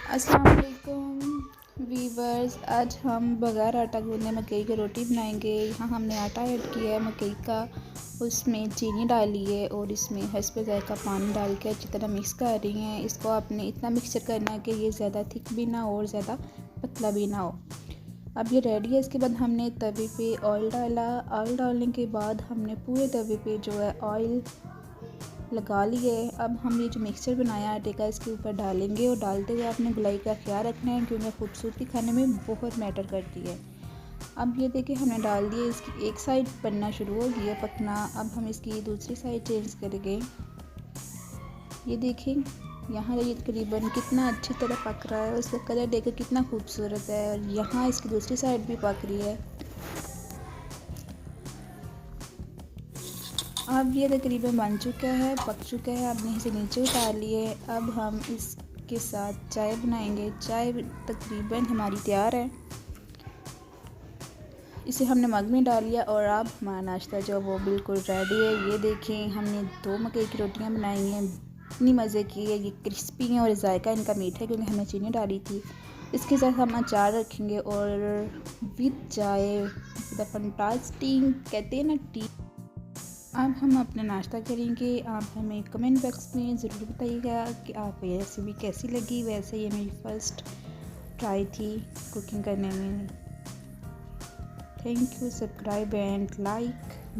अस्सलाम वालेकुम वीवर्स, आज हम बग़ैर आटा गूँदे मकई की रोटी बनाएंगे। यहाँ हमने आटा ऐड किया है मकई का, उसमें चीनी डाली है और इसमें हस्बे ज़ायक़ा पानी डाल के अच्छी तरह मिक्स कर रही हैं। इसको आपने इतना मिक्सचर करना है कि ये ज़्यादा थिक भी ना हो और ज़्यादा पतला भी ना हो। अब ये रेडी है। इसके बाद हमने तवे पे ऑयल डाला। ऑयल डालने के बाद हमने पूरे तवे पे जो है ऑयल लगा लिए। अब हम ये जो मिक्सचर बनाया आटे का इसके ऊपर डालेंगे और डालते हुए आपने गुलाई का ख्याल रखना है क्योंकि खूबसूरती खाने में बहुत मैटर करती है। अब ये देखिए हमने डाल दिए, इसकी एक साइड बनना शुरू हो गई है पकना। अब हम इसकी दूसरी साइड चेंज करेंगे। ये देखें यहाँ ये तकरीबन कितना अच्छी तरह पक रहा है, उसका कलर देखकर कितना खूबसूरत है और यहाँ इसकी दूसरी साइड भी पक रही है। अब ये तकरीबन बन चुका है, पक चुका है। अब इसे नीचे उतार लिए। अब हम इसके साथ चाय बनाएंगे। चाय तकरीबन हमारी तैयार है। इसे हमने मग में डाल लिया और अब हमारा नाश्ता जो वो बिल्कुल रेडी है। ये देखें हमने 2 मकई की रोटियां बनाई हैं, इतनी मज़े की है। ये क्रिस्पी हैं और जायका इनका मीठा है क्योंकि हमने चीनी डाली थी। इसके साथ हम अचार रखेंगे और विद चाय द फंटास्टिक कहते हैं ना टी। अब हम अपना नाश्ता करेंगे। आप हमें कमेंट बॉक्स में ज़रूर बताइएगा कि आपको ये रेसिपी कैसी लगी। वैसे ये मेरी फ़र्स्ट ट्राई थी कुकिंग करने में। Thank you, subscribe and like.